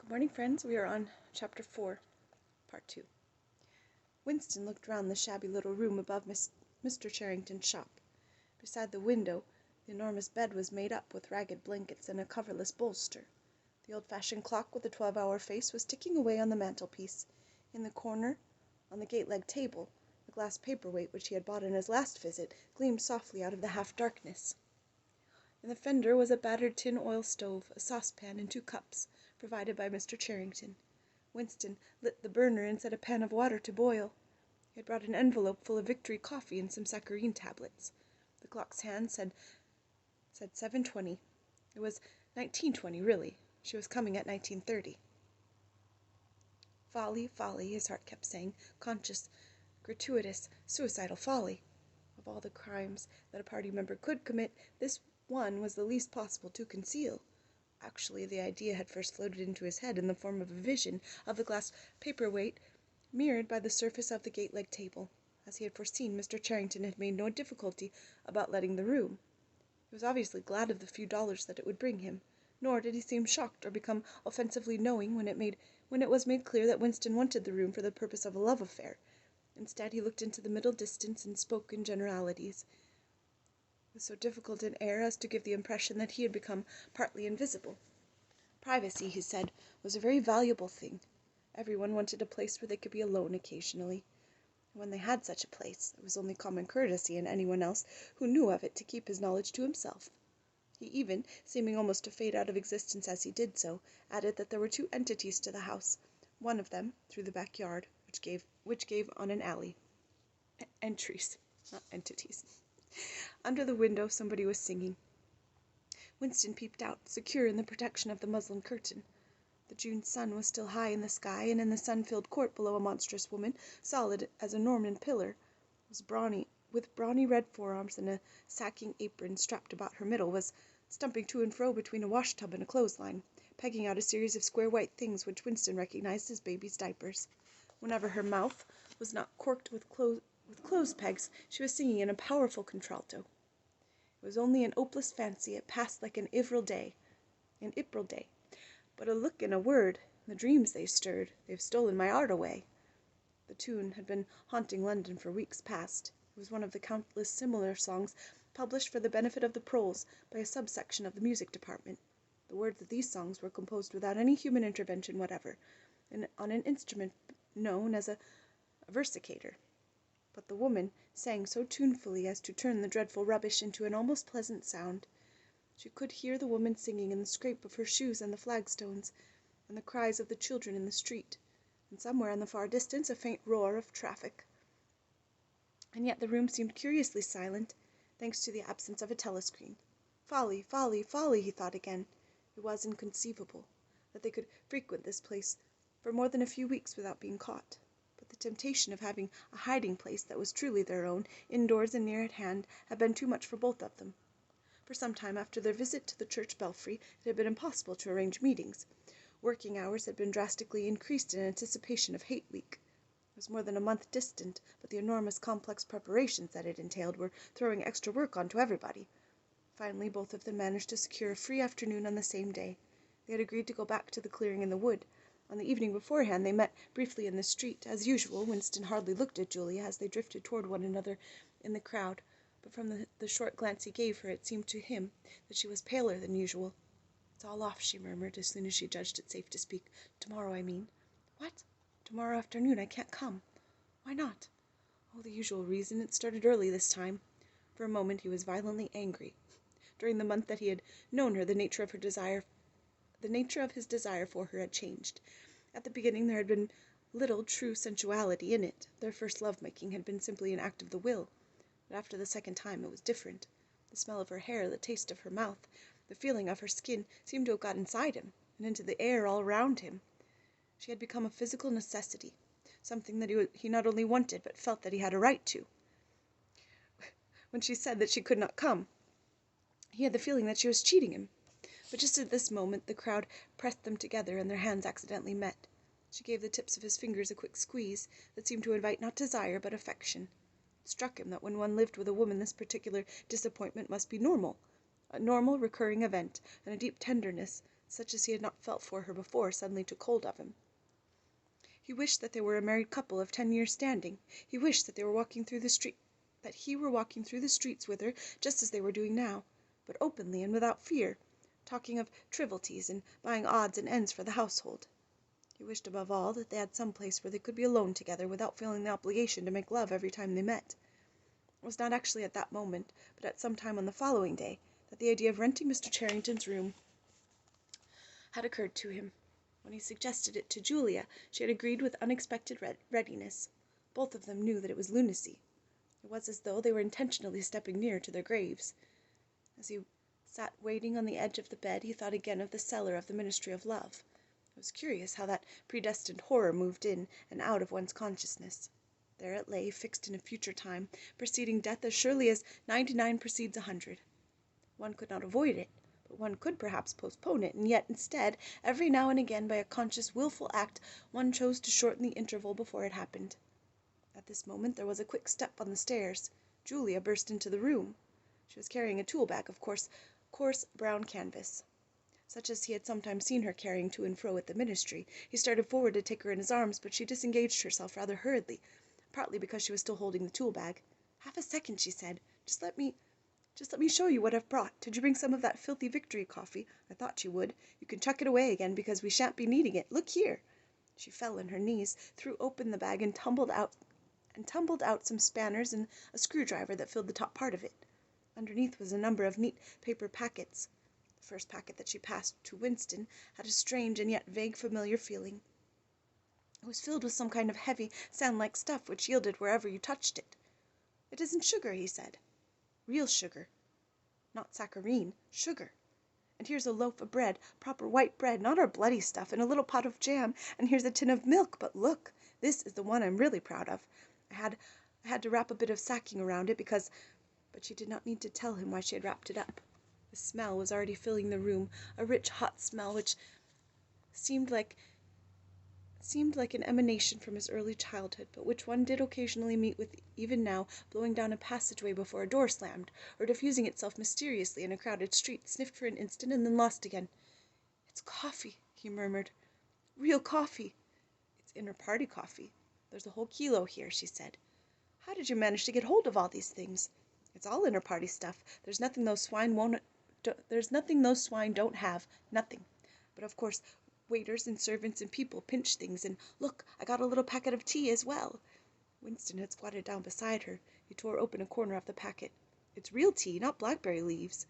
Good morning, friends. We are on Chapter 4, Part 2. Winston looked round the shabby little room above Mr. Charrington's shop. Beside the window, the enormous bed was made up with ragged blankets and a coverless bolster. The old-fashioned clock with the 12-hour face was ticking away on the mantelpiece. In the corner, on the gate-leg table, the glass paperweight which he had bought on his last visit gleamed softly out of the half-darkness. In the fender was a battered tin oil stove, a saucepan, and 2 cups, provided by Mr. Charrington. Winston lit the burner and set a pan of water to boil. He had brought an envelope full of Victory coffee and some saccharine tablets. The clock's hand said 7:20. It was 19:20, really. She was coming at 19:30. Folly, folly, his heart kept saying, conscious, gratuitous, suicidal folly. Of all the crimes that a party member could commit, this one was the least possible to conceal. Actually, the idea had first floated into his head in the form of a vision of the glass paperweight mirrored by the surface of the gate-leg table. As he had foreseen, Mr. Charrington had made no difficulty about letting the room. He was obviously glad of the few dollars that it would bring him, nor did he seem shocked or become offensively knowing when it was made clear that Winston wanted the room for the purpose of a love affair. Instead, he looked into the middle distance and spoke in generalities, with so difficult an air as to give the impression that he had become partly invisible. Privacy, he said, was a very valuable thing. Everyone wanted a place where they could be alone occasionally. And when they had such a place, it was only common courtesy in anyone else who knew of it to keep his knowledge to himself. He even, seeming almost to fade out of existence as he did so, added that there were 2 entities to the house, one of them through the backyard, which gave on an alley. Entries, not entities. Under the window somebody was singing. Winston peeped out, secure in the protection of the muslin curtain. The June sun was still high in the sky, and in the sun-filled court below a monstrous woman, solid as a Norman pillar, with brawny red forearms and a sacking apron strapped about her middle, was stumping to and fro between a wash-tub and a clothesline, pegging out a series of square white things which Winston recognized as baby's diapers. Whenever her mouth was not corked with clothes pegs, she was singing in a powerful contralto. It was only an opeless fancy. It passed like an April day. But a look and a word, the dreams they stirred, they've stolen my art away. The tune had been haunting London for weeks past. It was one of the countless similar songs published for the benefit of the proles by a subsection of the music department. The words of these songs were composed without any human intervention whatever, and on an instrument known as a versicator. But the woman sang so tunefully as to turn the dreadful rubbish into an almost pleasant sound. She could hear the woman singing in the scrape of her shoes on the flagstones, and the cries of the children in the street, and somewhere in the far distance a faint roar of traffic. And yet the room seemed curiously silent, thanks to the absence of a telescreen. Folly, folly, folly, he thought again. It was inconceivable that they could frequent this place for more than a few weeks without being caught. But the temptation of having a hiding-place that was truly their own, indoors and near at hand, had been too much for both of them. For some time after their visit to the church belfry, it had been impossible to arrange meetings. Working hours had been drastically increased in anticipation of Hate Week. It was more than a month distant, but the enormous complex preparations that it entailed were throwing extra work onto everybody. Finally, both of them managed to secure a free afternoon on the same day. They had agreed to go back to the clearing in the wood. On the evening beforehand they met briefly in the street. As usual, Winston hardly looked at Julia as they drifted toward one another in the crowd, but from the short glance he gave her it seemed to him that she was paler than usual. "It's all off," she murmured, as soon as she judged it safe to speak. "Tomorrow, I mean." "What?" "Tomorrow afternoon. I can't come." "Why not?" "Oh, the usual reason. It started early this time." For a moment he was violently angry. During the month that he had known her, the nature of his desire for her had changed. At the beginning there had been little true sensuality in it. Their first love-making had been simply an act of the will. But after the second time it was different. The smell of her hair, the taste of her mouth, the feeling of her skin seemed to have got inside him, and into the air all round him. She had become a physical necessity, something that he not only wanted, but felt that he had a right to. When she said that she could not come, he had the feeling that she was cheating him. But just at this moment the crowd pressed them together, and their hands accidentally met. She gave the tips of his fingers a quick squeeze that seemed to invite not desire but affection. It struck him that when one lived with a woman this particular disappointment must be normal, a normal recurring event, and a deep tenderness such as he had not felt for her before, suddenly took hold of him. He wished that they were a married couple of 10 years' standing. He wished that he were walking through the streets with her, just as they were doing now, but openly and without fear, talking of trivialities and buying odds and ends for the household. He wished above all that they had some place where they could be alone together without feeling the obligation to make love every time they met. It was not actually at that moment, but at some time on the following day, that the idea of renting Mr. Charrington's room had occurred to him. When he suggested it to Julia, she had agreed with unexpected readiness. Both of them knew that it was lunacy. It was as though they were intentionally stepping nearer to their graves. As he sat waiting on the edge of the bed, he thought again of the cellar of the Ministry of Love. It was curious how that predestined horror moved in and out of one's consciousness. There it lay, fixed in a future time, preceding death as surely as 99 precedes 100. One could not avoid it, but one could perhaps postpone it, and yet, instead, every now and again, by a conscious, wilful act, one chose to shorten the interval before it happened. At this moment there was a quick step on the stairs. Julia burst into the room. She was carrying a tool-bag of coarse brown canvas, such as he had sometimes seen her carrying to and fro at the ministry. He started forward to take her in his arms, but she disengaged herself rather hurriedly, partly because she was still holding the tool-bag. "Half a second," she said. Just let me show you what I've brought. Did you bring some of that filthy Victory coffee? I thought you would. You can chuck it away again, because we shan't be needing it. Look here." She fell on her knees, threw open the bag, and tumbled out some spanners and a screwdriver that filled the top part of it. Underneath was a number of neat paper packets. The first packet that she passed to Winston had a strange and yet vague familiar feeling. It was filled with some kind of heavy, sand-like stuff which yielded wherever you touched it. "It isn't sugar," he said. "Real sugar. Not saccharine. Sugar. And here's a loaf of bread, proper white bread, not our bloody stuff, and a little pot of jam, and here's a tin of milk. But look, this is the one I'm really proud of. I had to wrap a bit of sacking around it because—" But she did not need to tell him why she had wrapped it up. The smell was already filling the room, a rich, hot smell which seemed like an emanation from his early childhood, but which one did occasionally meet with even now, blowing down a passageway before a door slammed, or diffusing itself mysteriously in a crowded street, sniffed for an instant and then lost again. "It's coffee," he murmured. "Real coffee." "It's inter-party coffee. There's a whole kilo here," she said. "How did you manage to get hold of all these things?" "It's all inter-party stuff. There's nothing those swine don't have. Nothing. But of course waiters and servants and people pinch things, and look, I got a little packet of tea as well." Winston had squatted down beside her. He tore open a corner of the packet. "It's real tea, not blackberry leaves.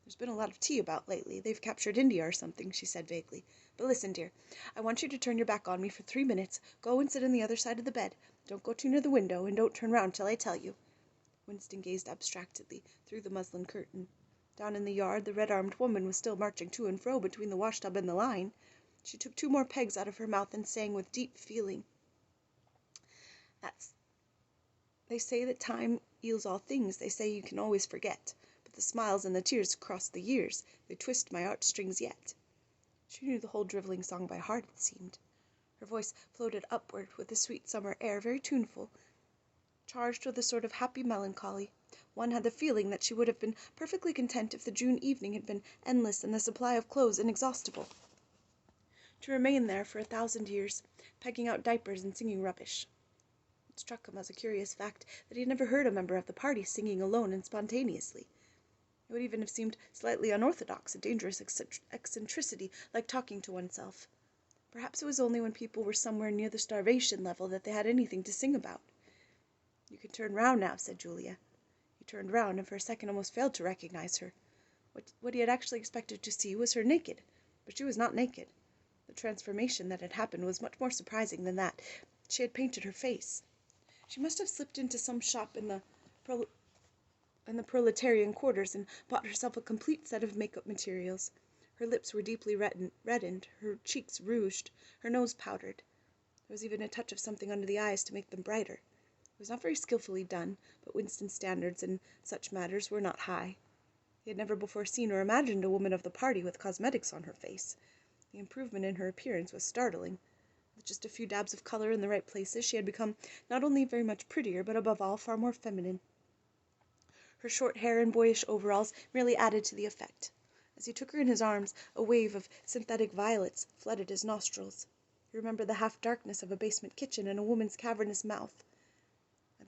There's been a lot of tea about lately. They've captured India or something," she said vaguely. "But listen, dear, I want you to turn your back on me for 3 minutes. Go and sit on the other side of the bed. Don't go too near the window, and don't turn round till I tell you." Winston gazed abstractedly through the muslin curtain. Down in the yard the red-armed woman was still marching to and fro between the washtub and the line. She took 2 more pegs out of her mouth and sang with deep feeling, "They say that time heals all things. They say you can always forget. But the smiles and the tears across the years, they twist my heartstrings yet." She knew the whole drivelling song by heart, it seemed. Her voice floated upward with a sweet summer air, very tuneful, charged with a sort of happy melancholy. One had the feeling that she would have been perfectly content if the June evening had been endless and the supply of clothes inexhaustible, to remain there for 1,000 years, pegging out diapers and singing rubbish. It struck him as a curious fact that he had never heard a member of the party singing alone and spontaneously. It would even have seemed slightly unorthodox, a dangerous eccentricity, like talking to oneself. Perhaps it was only when people were somewhere near the starvation level that they had anything to sing about. "You can turn round now," said Julia. He turned round, and for a second almost failed to recognize her. What he had actually expected to see was her naked, but she was not naked. The transformation that had happened was much more surprising than that. She had painted her face. She must have slipped into some shop in the proletarian quarters and bought herself a complete set of make-up materials. Her lips were deeply reddened, her cheeks rouged, her nose powdered. There was even a touch of something under the eyes to make them brighter. It was not very skilfully done, but Winston's standards in such matters were not high. He had never before seen or imagined a woman of the party with cosmetics on her face. The improvement in her appearance was startling. With just a few dabs of color in the right places, she had become not only very much prettier, but above all far more feminine. Her short hair and boyish overalls merely added to the effect. As he took her in his arms, a wave of synthetic violets flooded his nostrils. He remembered the half-darkness of a basement kitchen and a woman's cavernous mouth. It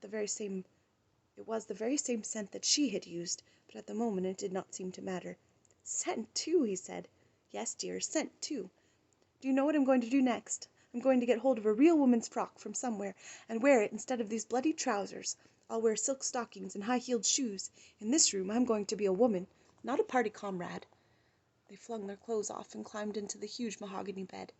was the very same scent that she had used, but at the moment it did not seem to matter. "Scent, too," he said. "Yes, dear, scent, too. Do you know what I'm going to do next? I'm going to get hold of a real woman's frock from somewhere, and wear it instead of these bloody trousers. I'll wear silk stockings and high-heeled shoes. In this room I'm going to be a woman, not a party comrade." They flung their clothes off and climbed into the huge mahogany bed.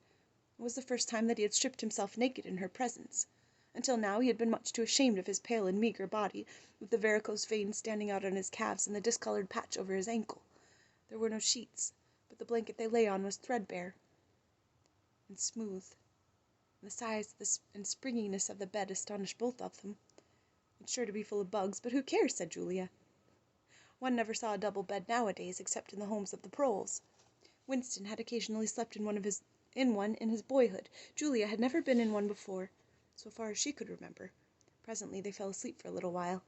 It was the first time that he had stripped himself naked in her presence. Until now he had been much too ashamed of his pale and meagre body, with the varicose veins standing out on his calves and the discolored patch over his ankle. There were no sheets, but the blanket they lay on was threadbare and smooth. The size and springiness of the bed astonished both of them. "It's sure to be full of bugs, but who cares?" said Julia. One never saw a double bed nowadays, except in the homes of the proles. Winston had occasionally slept in one in his boyhood. Julia had never been in one before, so far as she could remember. Presently they fell asleep for a little while.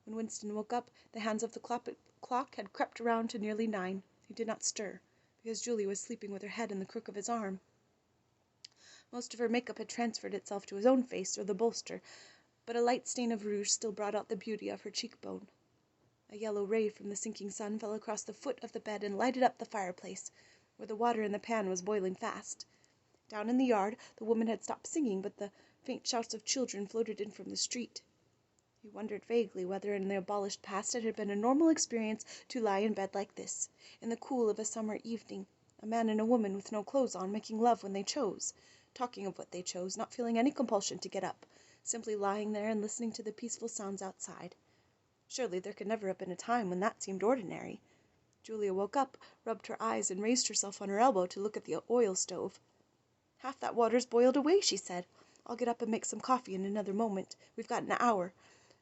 When Winston woke up, the hands of the clock had crept around to nearly 9. He did not stir, because Julia was sleeping with her head in the crook of his arm. Most of her makeup had transferred itself to his own face or the bolster, but a light stain of rouge still brought out the beauty of her cheekbone. A yellow ray from the sinking sun fell across the foot of the bed and lighted up the fireplace, where the water in the pan was boiling fast. Down in the yard the woman had stopped singing, but the faint shouts of children floated in from the street. He wondered vaguely whether in the abolished past it had been a normal experience to lie in bed like this, in the cool of a summer evening, a man and a woman with no clothes on, making love when they chose, talking of what they chose, not feeling any compulsion to get up, simply lying there and listening to the peaceful sounds outside. Surely there could never have been a time when that seemed ordinary. Julia woke up, rubbed her eyes, and raised herself on her elbow to look at the oil stove. "Half that water's boiled away," she said. "I'll get up and make some coffee in another moment. We've got an hour.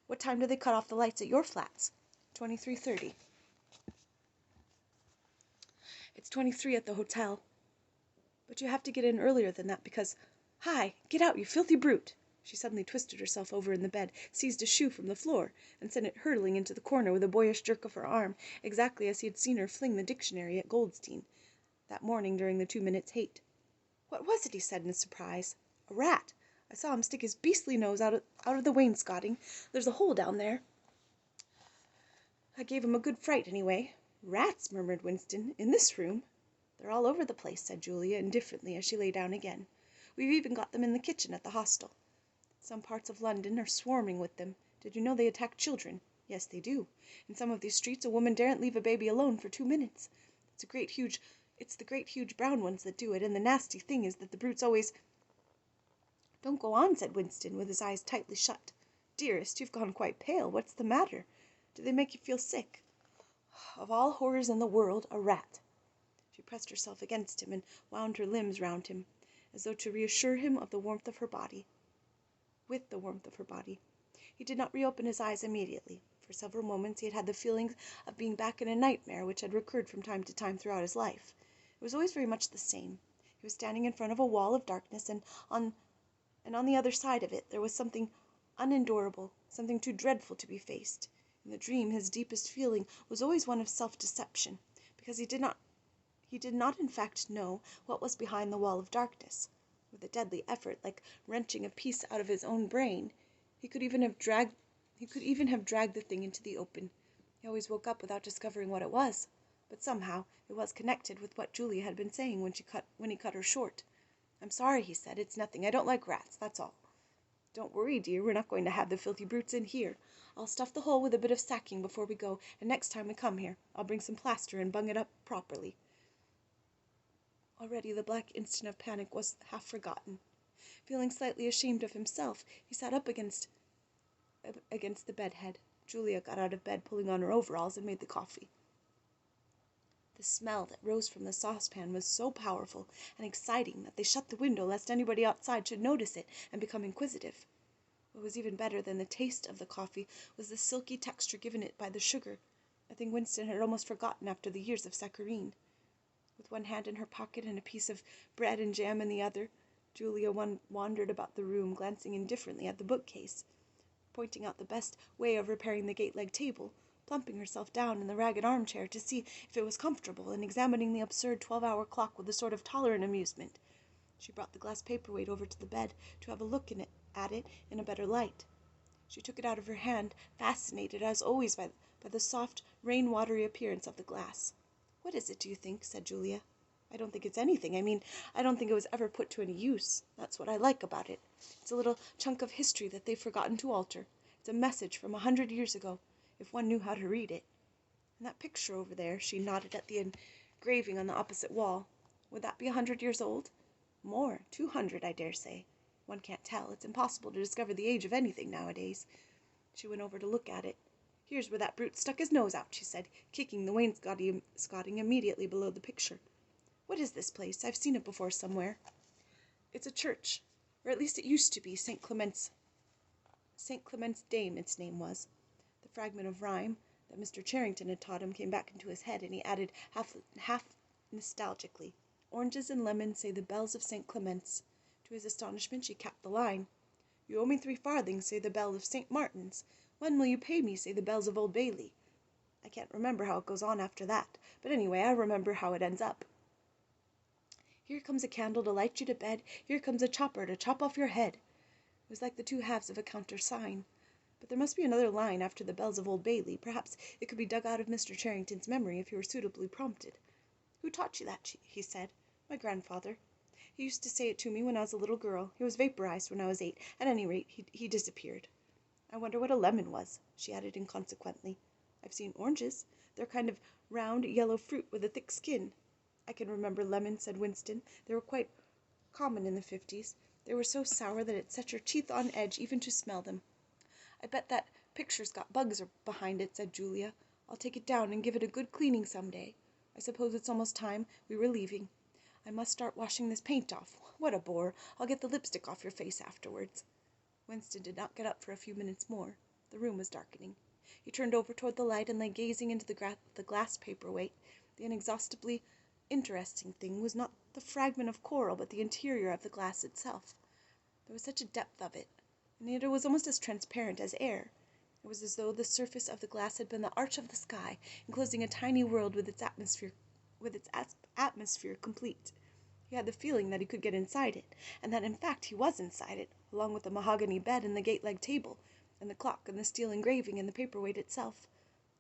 What time do they cut off the lights at your flats?" 23:30. "It's 23 at the hotel. But you have to get in earlier than that because— Hi! Get out, you filthy brute!" She suddenly twisted herself over in the bed, seized a shoe from the floor, and sent it hurtling into the corner with a boyish jerk of her arm, exactly as he had seen her fling the dictionary at Goldstein that morning during the 2 minutes' hate. "What was it?" he said in surprise. "A rat. I saw him stick his beastly nose out of the wainscoting. There's a hole down there. I gave him a good fright, anyway." "Rats," murmured Winston. "In this room?" "They're all over the place," said Julia, indifferently, as she lay down again. "We've even got them in the kitchen at the hostel. Some parts of London are swarming with them. Did you know they attack children? Yes, they do. In some of these streets a woman daren't leave a baby alone for 2 minutes. It's the great huge brown ones that do it, and the nasty thing is that the brutes always—" "Don't go on," said Winston, with his eyes tightly shut. "Dearest, you've gone quite pale. What's the matter? Do they make you feel sick?" "Of all horrors in the world, a rat." She pressed herself against him and wound her limbs round him, as though to reassure him of the warmth of her body. With the warmth of her body. He did not reopen his eyes immediately. For several moments he had had the feeling of being back in a nightmare which had recurred from time to time throughout his life. It was always very much the same. He was standing in front of a wall of darkness, and on the other side of it there was something unendurable, something too dreadful to be faced. In the dream his deepest feeling was always one of self-deception, because he did not in fact know what was behind the wall of darkness. With a deadly effort, like wrenching a piece out of his own brain, he could even have dragged the thing into the open. He always woke up without discovering what it was, but somehow it was connected with what Julia had been saying when he cut her short. "I'm sorry," he said. "It's nothing. I don't like rats, that's all." "Don't worry, dear. We're not going to have the filthy brutes in here. I'll stuff the hole with a bit of sacking before we go, and next time we come here I'll bring some plaster and bung it up properly." Already the black instant of panic was half forgotten. Feeling slightly ashamed of himself, he sat up against the bedhead. Julia got out of bed, pulling on her overalls, and made the coffee. The smell that rose from the saucepan was so powerful and exciting that they shut the window lest anybody outside should notice it and become inquisitive. What was even better than the taste of the coffee was the silky texture given it by the sugar, a thing Winston had almost forgotten after the years of saccharine. With one hand in her pocket and a piece of bread and jam in the other, Julia wandered about the room, glancing indifferently at the bookcase, pointing out the best way of repairing the gate-leg table, plumping herself down in the ragged armchair to see if it was comfortable, and examining the absurd 12-hour clock with a sort of tolerant amusement. She brought the glass paperweight over to the bed to have a look at it in a better light. She took it out of her hand, fascinated, as always, by the soft, rain-watery appearance of the glass. "What is it, do you think?" said Julia. "I don't think it's anything. I don't think it was ever put to any use. That's what I like about it. It's a little chunk of history that they've forgotten to alter. It's a message from 100 years ago, if one knew how to read it. And that picture over there," she nodded at the engraving on the opposite wall, "would that be 100 years old? More, 200, I dare say. One can't tell. It's impossible to discover the age of anything nowadays." She went over to look at it. "Here's where that brute stuck his nose out," she said, kicking the wainscoting immediately below the picture. "What is this place? I've seen it before somewhere." "It's a church, or at least it used to be. St. Clement's Dane, its name was." The fragment of rhyme that Mr. Charrington had taught him came back into his head, and he added half nostalgically, "Oranges and lemons, say the bells of St. Clement's." To his astonishment she capped the line. "You owe me 3 farthings, say the bell of St. Martin's. When will you pay me, say the bells of Old Bailey." I can't remember how it goes on after that, but anyway, I remember how it ends up. "Here comes a candle to light you to bed, here comes a chopper to chop off your head." It was like the 2 halves of a countersign. But there must be another line after the bells of Old Bailey. Perhaps it could be dug out of Mr. Charrington's memory if he were suitably prompted. "Who taught you that?" he said. "My grandfather. He used to say it to me when I was a little girl. He was vaporized when I was 8. At any rate, he disappeared. I wonder what a lemon was," she added inconsequently. "I've seen oranges. They're a kind of round, yellow fruit with a thick skin." "I can remember lemons," said Winston. "They were quite common in the 50s. They were so sour that it set your teeth on edge even to smell them." "I bet that picture's got bugs behind it," said Julia. "I'll take it down and give it a good cleaning some day. I suppose it's almost time we were leaving. I must start washing this paint off. What a bore! I'll get the lipstick off your face afterwards." Winston did not get up for a few minutes more. The room was darkening. He turned over toward the light and lay gazing into the glass paperweight. The inexhaustibly interesting thing was not the fragment of coral, but the interior of the glass itself. There was such a depth of it, and yet it was almost as transparent as air. It was as though the surface of the glass had been the arch of the sky, enclosing a tiny world with its atmosphere complete. He had the feeling that he could get inside it, and that in fact he was inside it, along with the mahogany bed and the gate-leg table, and the clock and the steel engraving and the paperweight itself.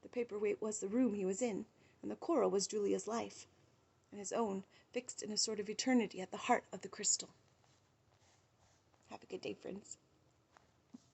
The paperweight was the room he was in, and the coral was Julia's life, and his own, fixed in a sort of eternity at the heart of the crystal. Have a good day, friends.